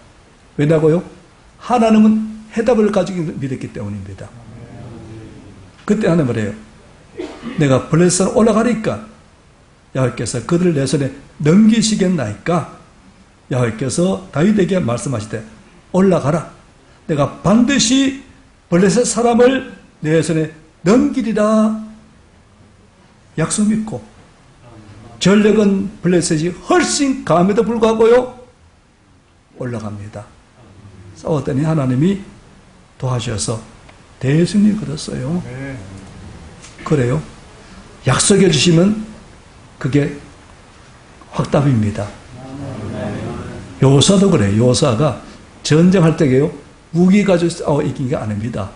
왜냐고요? 하나님은 해답을 가지고 믿었기 때문입니다. 그때 하나님 뭐래요? 내가 블레셋으로 올라가니까 야훼께서 그들을 내 손에 넘기시겠나이까? 야훼께서 다윗에게 말씀하시되 올라가라. 내가 반드시 블레셋 사람을 내 손에 넘기리라. 약속 믿고 전력은 블레셋이 훨씬 강함에도 불구하고요 올라갑니다. 싸웠더니 하나님이 도와주셔서 대승리 거뒀어요. 그래요. 약속해 주시면 그게 확답입니다. 요사도 그래요. 요사가 전쟁할 때게요 무기 가지고 싸워 이긴 게 아닙니다.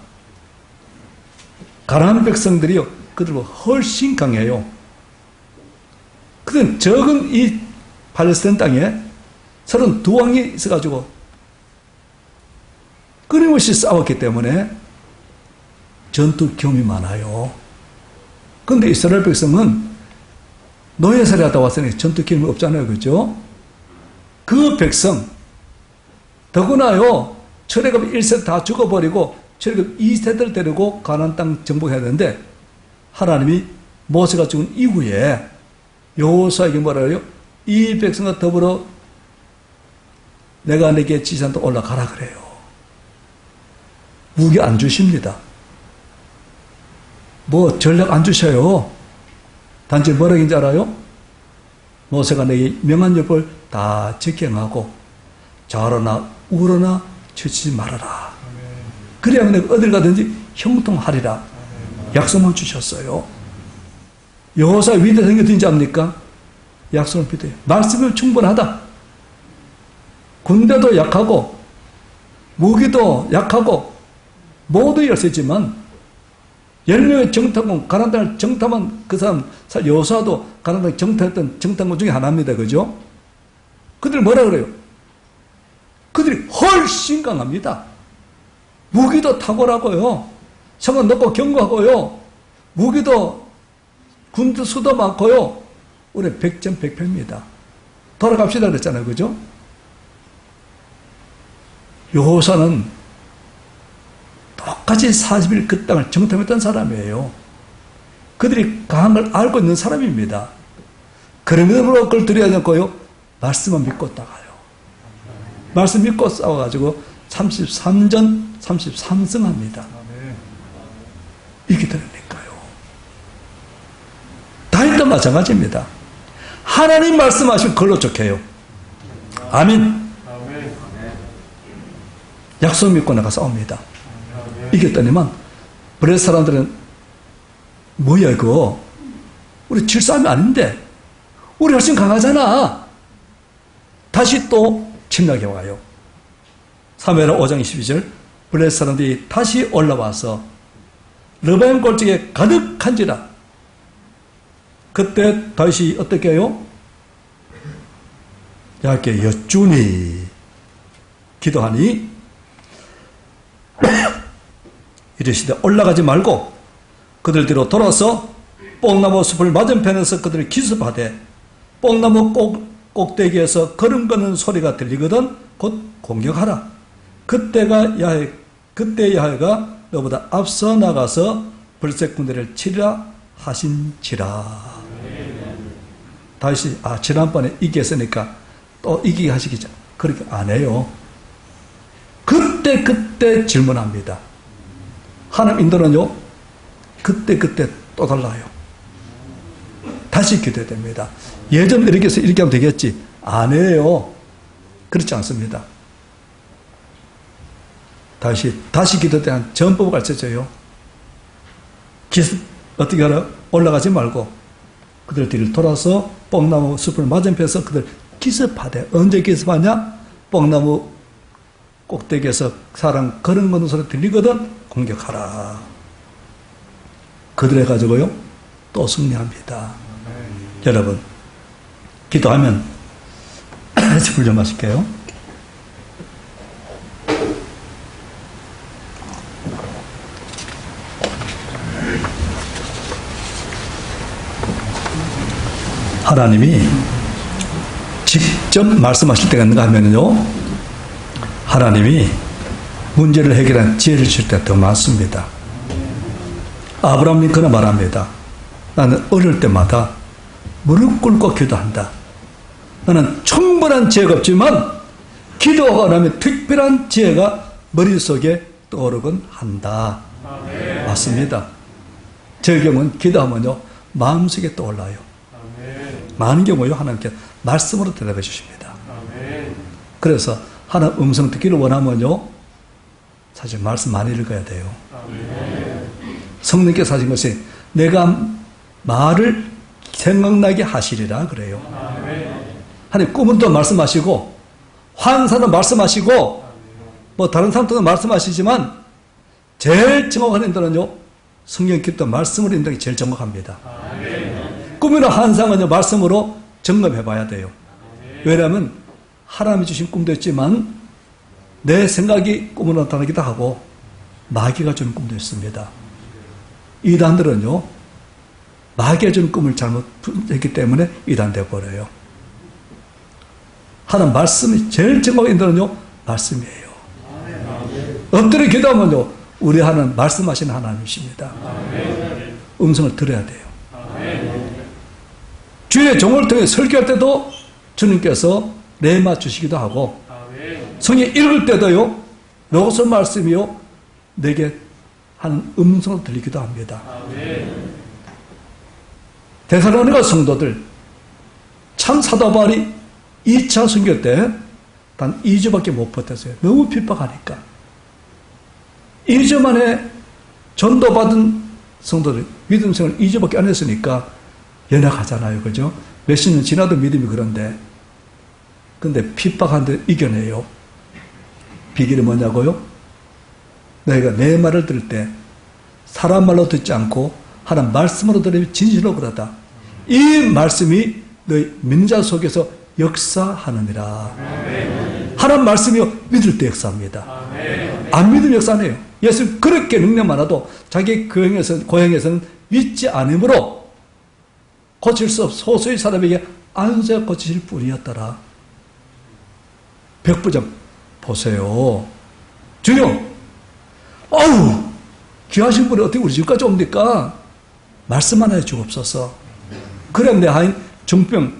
가나안 백성들이요 그들보다 훨씬 강해요. 그들은 적은 이 팔레스타인 땅에 32왕이 있어가지고 끊임없이 싸웠기 때문에 전투 경험이 많아요. 그런데 이스라엘 백성은 노예살이 하다 왔으니 전투 경험이 없잖아요. 그죠? 그 백성 더구나요 철회급 1세 다 죽어버리고 철회급 2세들 데리고 가나안 땅 정복해야 되는데 하나님이 모세가 죽은 이후에 여호수아에게 뭐라 그래요? 이 백성과 더불어 내가 내게 지시한 데 올라가라 그래요. 무기 안 주십니다. 뭐 전략 안 주셔요. 단지 뭐라 인지 알아요? 모세가 내게 명한 율법을 다 지켜하고 좌로나 우로나 치지 말아라. 그래야 내가 어딜 가든지 형통하리라. 약속만 주셨어요. 여호수아 위대 생겼든지 압니까? 약속을 믿어요. 말씀은 충분하다. 군대도 약하고 무기도 약하고 모두 열세지만 10명의 정탐꾼 가나안 땅을 정탐한 그 사람 여호수아도 가나안 땅을 정탐했던 정탐꾼 중에 하나입니다. 그죠? 그들이 뭐라 그래요? 그들이 훨씬 강합니다. 무기도 탁월하고요. 성은 높고 견고하고요. 무기도 군대 수도 많고요. 우리 100점 100패입니다. 돌아갑시다 그랬잖아요. 그죠? 여호수아는 똑같이 40일 그 땅을 정탐했던 사람이에요. 그들이 강한 걸 알고 있는 사람입니다. 그러므로 그걸 두려워하지 않고요. 말씀만 믿고 따가요. 말씀 믿고 싸워가지고 33전 33승 합니다. 이렇게 되니까요. 다윗도 마찬가지입니다. 하나님 말씀하시면 그걸로 족해요. 아멘. 약속 믿고 나가 싸웁니다. 이겼더니만 블레셋 사람들은 뭐야 이거 우리 질싸움이 아닌데 우리 훨씬 강하잖아. 다시 또 침략해 와요. 사무엘하 5장 22절 블레셋 사람들이 다시 올라와서 르바임 골짜기에 가득한지라. 그때 다윗이 어떻게 해요? 야훼께 여쭈니 기도하니 이르시되 올라가지 말고 그들 뒤로 돌아서 뽕나무 숲을 맞은편에서 그들을 기습하되 뽕나무 꼭대기에서 걸음 걷는 소리가 들리거든 곧 공격하라. 그때 야훼가 너보다 앞서 나가서 블레셋 군대를 치리라 하신지라. 다시 지난번에 이겼으니까 또 이기게 하시겠죠. 그렇게 안 해요. 그때 질문합니다. 하나님 인도는요 그때 또 달라요. 다시 기도해야 됩니다. 예전 이렇게 해서 이렇게 하면 되겠지. 안 해요. 그렇지 않습니다. 다시 기도에 대한 전법을 가르쳐줘요. 어떻게 하라? 올라가지 말고 그들 뒤를 돌아서 뽕나무 숲을 맞은편에서 그들 기습하되. 언제 기습하냐? 뽕나무 꼭대기에서 사람 걸음 걷는 소리 들리거든 공격하라. 그들 해가지고요 또 승리합니다. 여러분 기도하면 물 좀 마실게요. 하나님이 직접 말씀하실 때가 있는가 하면요, 하나님이 문제를 해결한 지혜를 주실 때가 더 많습니다. 아브라함 링컨은 말합니다. 나는 어릴 때마다 무릎 꿇고 기도한다. 나는 충분한 지혜가 없지만 기도하고 나면 특별한 지혜가 머릿속에 떠오르곤 한다. 맞습니다. 제 경우는 기도하면요 마음속에 떠올라요. 많은 경우요 하나님께 말씀으로 대답해 주십니다. 그래서 하나님 음성 듣기를 원하면요 사실 말씀 많이 읽어야 돼요. 성령께서 하신 것이 내가 말을 생각나게 하시리라 그래요. 하나님 꿈은 또 말씀하시고 환상은 말씀하시고 뭐 다른 사람들도 말씀하시지만 제일 정확한 인도는요 성령 기도 말씀으로 인도하는 게 제일 정확합니다. 꿈이나 환상은요 말씀으로 점검해 봐야 돼요. 왜냐하면 하나님이 주신 꿈도 있지만 내 생각이 꿈으로 나타나기도 하고 마귀가 주는 꿈도 있습니다. 이단들은요 마귀가 주는 꿈을 잘못했기 때문에 이단되어 버려요. 하나님 말씀이 제일 정확한 인도는요 말씀이에요. 엎드려 기도하면요 우리 하나님 말씀하시는 하나님이십니다. 음성을 들어야 돼요. 주의 종을 통해 설교할 때도 주님께서 레마 주시기도 하고 성경 읽을 때도요 로고스 말씀이요 내게 하는 음성을 들리기도 합니다. 데살로니가 성도들 참 사도 바울이 2차 선교 때 단 2주밖에 못 버텼어요. 너무 핍박하니까 2주 만에 전도받은 성도들 믿음 생활 2주밖에 안 했으니까 연약하잖아요. 그죠? 몇십 년 지나도 믿음이 그런데 근데 핍박한데 이겨내요. 비결이 뭐냐고요? 너희가 내 말을 들을 때 사람 말로 듣지 않고 하나님 말씀으로 들으면 진실로 그러다. 이 말씀이 너희 믿는 자 속에서 역사하느니라. 하나님 말씀이요 믿을 때 역사합니다. 안 믿으면 역사 안 해요. 예수 그렇게 능력 많아도 자기 고향에서는 믿지 않으므로 고칠 수 없 소수의 사람에게 안수해 고치실 뿐이었더라. 백부장 보세요. 주여, 어우 귀하신 분이 어떻게 우리 집까지 옵니까? 말씀 하나에 주옵소서. 그래 내 하인 중병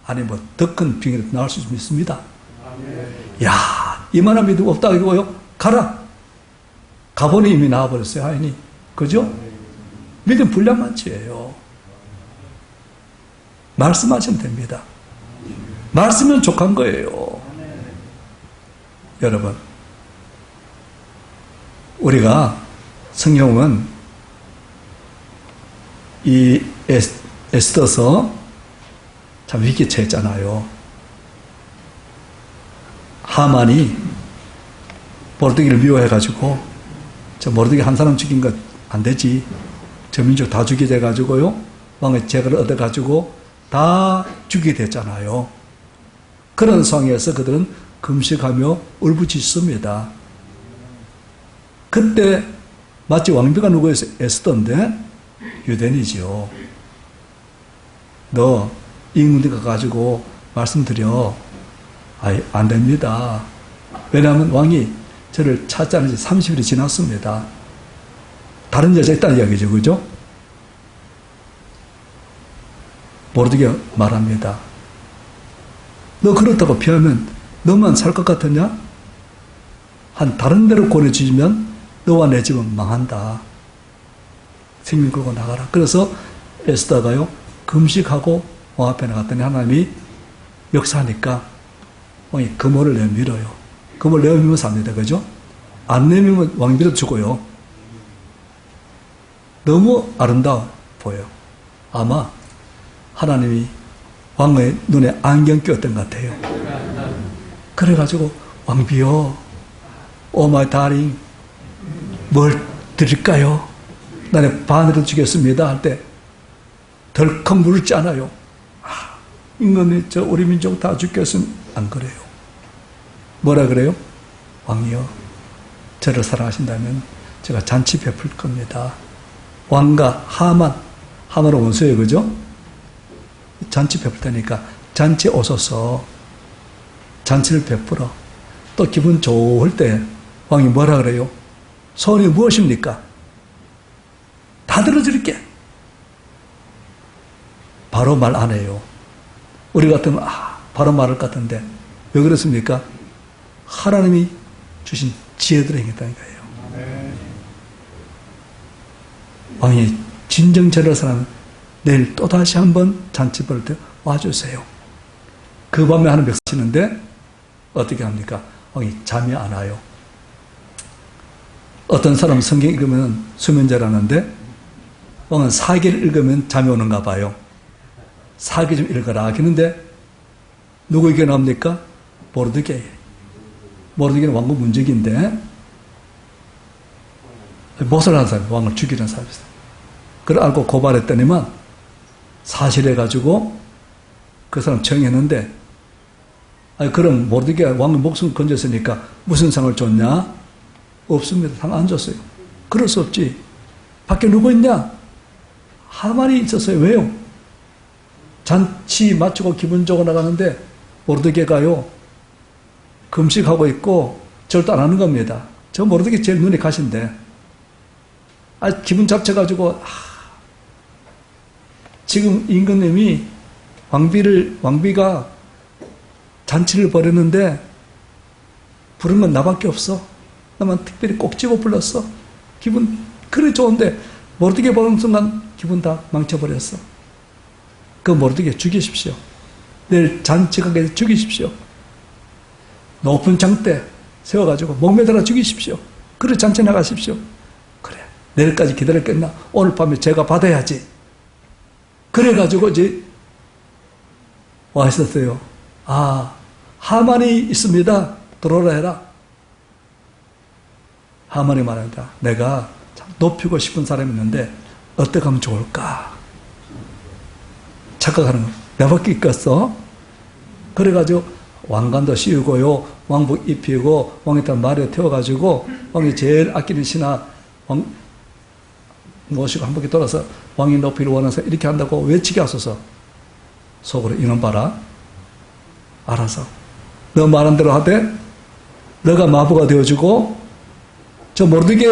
아니 뭐 더 큰 병이라도 나을 수 있습니다. 야 이만한 믿음 없다 이거요. 가라. 가보니 이미 나와버렸어요 하인이. 그죠? 믿음 불량만치예요. 말씀하시면 됩니다. 말씀은 족한 거예요. 여러분 우리가 성경은 이 에스더서 참 위기에 처했잖아요. 하만이 모르드게를 미워해가지고 저 모르드게 한 사람 죽인 것 안 되지. 저 민족 다 죽이게 돼가지고요. 왕의 재가를 얻어가지고 다 죽이게 됐잖아요. 그런 상황에서 그들은 금식하며 울부짖습니다. 그때 마치 왕비가 누구였어요? 에스더인데 유대인이지요. 너 인군대 가가지고 말씀드려. 아이 안 됩니다. 왜냐하면 왕이 저를 찾지 않은 지 30일이 지났습니다. 다른 여자 있다는 이야기죠. 그죠? 모르드게 말합니다. 너 그렇다고 피하면 너만 살 것 같으냐? 한 다른 데로 보내주면 너와 내 집은 망한다. 생명 걸고 나가라. 그래서 에스더가요 금식하고 왕 앞에 나갔더니 하나님이 역사하니까 왕이 금호를 내밀어요. 금호를 내밀면 삽니다. 그죠? 안 내밀면 왕이 밀어 죽어요. 너무 아름다워 보여요. 아마 하나님이 왕의 눈에 안경 꼈던 것 같아요. 그래가지고 왕비요, 오 마이 다링, 뭘 드릴까요? 나는 반으로 주겠습니다 할 때 덜컥 물지 않아요. 임금님 저 우리 민족 다 죽겠으면 안 그래요. 뭐라 그래요? 왕이여 저를 사랑하신다면 제가 잔치 베풀 겁니다. 왕과 하만은 원수예요, 그죠? 잔치 베풀 테니까 잔치 오소서. 잔치를 베풀어. 또 기분 좋을 때 왕이 뭐라 그래요? 소원이 무엇입니까? 다 들어줄게. 바로 말 안 해요. 우리 같으면 바로 말할 것 같은데 왜 그렇습니까? 하나님이 주신 지혜들을 행했다니까요. 왕이 진정 저를 사랑하면 내일 또다시 한번 잔치 벌 때 와주세요. 그 밤에 하는 멱치는데 어떻게 합니까? 왕이 잠이 안 와요. 어떤 사람 성경 읽으면 수면제라는데 왕은 사기를 읽으면 잠이 오는가 봐요. 사기 좀 읽어라 하겠는데 누구에게 나옵니까? 모르드게. 모르드게는 왕국 문적인데 모살하는 사람, 왕을 죽이는 사람이었어요. 그걸 알고 고발했더니만 사실해가지고 그 사람 정했는데 그럼 모르드게 왕의 목숨 건졌으니까 무슨 상을 줬냐? 없습니다. 상 안 줬어요. 그럴 수 없지. 밖에 누구 있냐? 하만이 있었어요. 왜요? 잔치 마치고 기분 좋고 나가는데 모르드게가요 금식하고 있고 절도 안 하는 겁니다. 저 모르드게 제일 눈에 가신데 기분 잡쳐가지고 지금 임금님이 왕비가 잔치를 벌였는데 부른 건 나밖에 없어. 나만 특별히 꼭 집어 불렀어. 기분 그래 좋은데 모르드게 보는 순간 기분 다 망쳐버렸어. 그 모르드게 죽이십시오. 내일 잔치 가게 죽이십시오. 높은 장대 세워가지고 목매달아 죽이십시오. 그래 잔치 나가십시오. 그래 내일까지 기다렸겠나? 오늘 밤에 제가 받아야지. 그래가지고 이제 와 있었어요. 하만이 있습니다. 들어오라 해라. 하만이 말합니다. 내가 참 높이고 싶은 사람이 있는데 어떻게 하면 좋을까? 착각하는 거. 내밖에 있겠어? 그래가지고 왕관도 씌우고요. 왕복 입히고 왕에다 말에 태워가지고 왕이 제일 아끼는 신하 왕 모시고 한 바퀴 돌아서 왕이 높이를 원해서 이렇게 한다고 외치게 하소서. 속으로 이놈 봐라. 알아서 너 말한 대로 하되 너가 마부가 되어주고 저 모르드게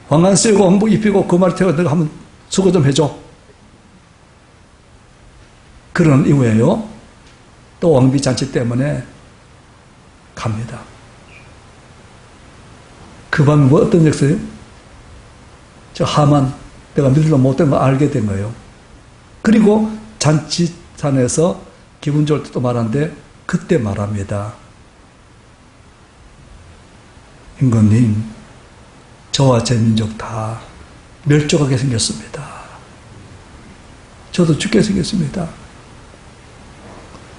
왕관 씌우고 왕복 입히고 그 말 태워 너가 한번 수고 좀 해줘. 그런 이후에요. 또 왕비 잔치 때문에 갑니다. 그 밤에 뭐 어떤 역사예요? 저 하만 내가 믿을로 못된 걸 알게 된 거예요. 그리고 잔치산에서 기분 좋을 때 또 말하는데 그때 말합니다. 임금님 저와 제 민족 다 멸종하게 생겼습니다. 저도 죽게 생겼습니다.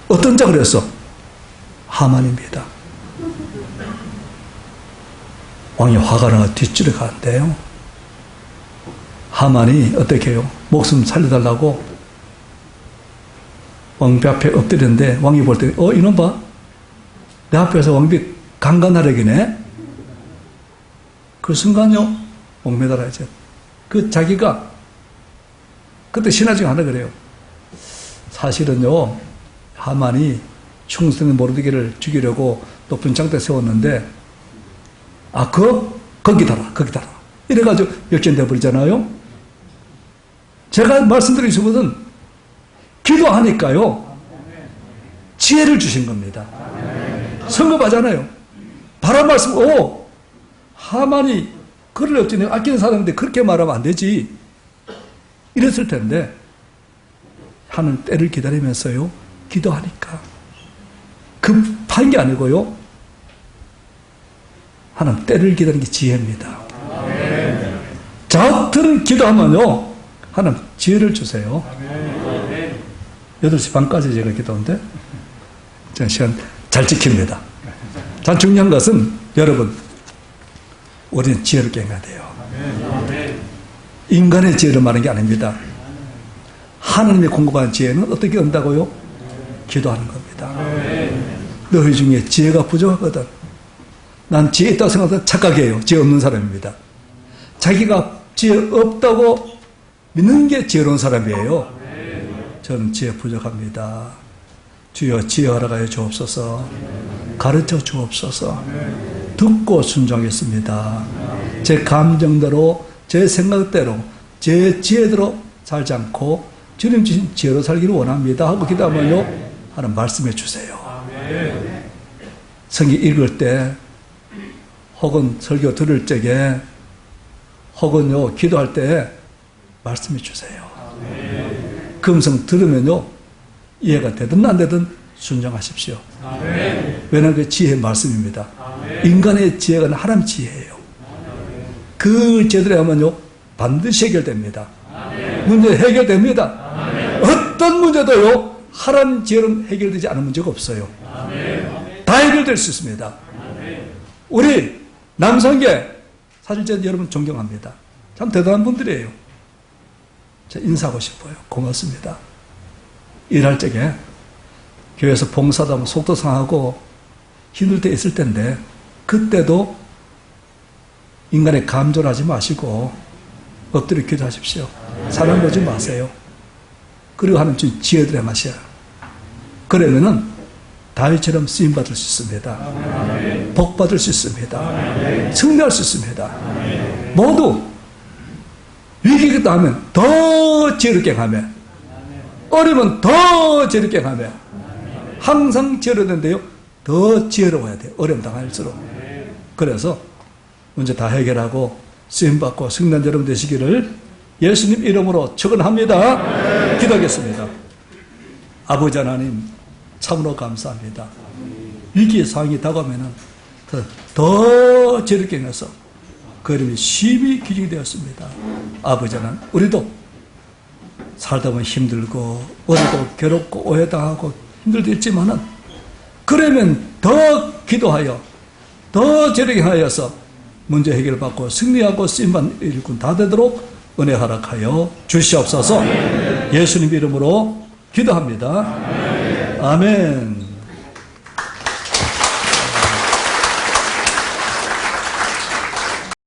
어떤 자 그랬어? 하만입니다. 왕이 화가 나서 뒷줄에 가는데요. 하만이 어떻게 해요? 목숨 살려달라고 왕비 앞에 엎드렸는데 왕이 볼 때 이놈 봐. 내 앞에서 왕비 강간하려기네. 그 순간요 목매달아야죠. 그 자기가 그때 신하 중에 하나 그래요. 사실은요 하만이 충성된 모르드게를 죽이려고 높은 장대 세웠는데 거기다라 이래가지고 역전돼 버리잖아요. 제가 말씀드린 것은 기도하니까요 지혜를 주신 겁니다. 성급하잖아요. 바로 말씀 하만이 그를 어찌네 아끼는 사람인데 그렇게 말하면 안 되지 이랬을 텐데 하는 때를 기다리면서요 기도하니까 급한 게 아니고요 하는 때를 기다리는 게 지혜입니다. 저한테는 기도하면요 하나님 지혜를 주세요. 8시 반까지 제가 기도하는데 저 시간 잘 지킵니다. 참 중요한 것은 여러분 우리는 지혜를 깨야 돼요. 인간의 지혜를 말하는 게 아닙니다. 하나님의 공급한 지혜는 어떻게 온다고요? 기도하는 겁니다. 너희 중에 지혜가 부족하거든. 난 지혜 있다고 생각하는 착각이에요. 지혜 없는 사람입니다. 자기가 지혜 없다고 믿는 게 지혜로운 사람이에요. 저는 지혜 부족합니다. 주여 지혜 허락하여 주옵소서. 가르쳐 주옵소서. 듣고 순종했습니다. 제 감정대로, 제 생각대로, 제 지혜대로 살지 않고 주님 주신 지혜로 살기를 원합니다 하고 기도하면요, 하나님 말씀해 주세요. 성경 읽을 때 혹은 설교 들을 적에 혹은요 기도할 때 말씀해 주세요. 그 음성 들으면요 이해가 되든 안 되든 순종하십시오. 왜냐하면 그 지혜의 말씀입니다. 인간의 지혜가 아니라 하나님 지혜예요. 그 지혜대로 하면요 반드시 해결됩니다. 문제 해결됩니다. 어떤 문제도요 하나님 지혜로는 해결되지 않은 문제가 없어요. 다 해결될 수 있습니다. 우리 남성계 사실 제가 여러분 존경합니다. 참 대단한 분들이에요. 제가 인사하고 싶어요. 고맙습니다. 일할 적에 교회에서 봉사도 하면 속도 상하고 힘들 때 있을 텐데 그때도 인간의 감정을 하지 마시고 엎드려 기도하십시오. 사람 보지 마세요. 그리고 하나님 주신 지혜를 행하셔요. 그러면은 다윗처럼 쓰임받을 수 있습니다. 복받을 수 있습니다. 승리할 수 있습니다. 모두 위기가 하면 더 지혜롭게 가며 어려우면 더 지혜롭게 가며 항상 지혜로운데요 더 지혜로워야 돼요. 어려움 당할수록. 그래서 문제 다 해결하고 쓰임받고 승리한 여러분 되시기를 예수님 이름으로 축원합니다. 기도하겠습니다. 아버지 하나님 참으로 감사합니다. 위기의 상황이 다가오면은 더 지혜롭게 해서 그 이름이 심히 기준이 되었습니다. 아버지 하나님 우리도 살다 보면 힘들고 어렵고 괴롭고 오해당하고 힘들도 있지만은 그러면 더 기도하여 더 지혜롭게 하여서 문제 해결받고 승리하고 쓰임받는 일꾼 다 되도록 은혜 허락하여 주시옵소서. 예수님 이름으로 기도합니다. 아멘.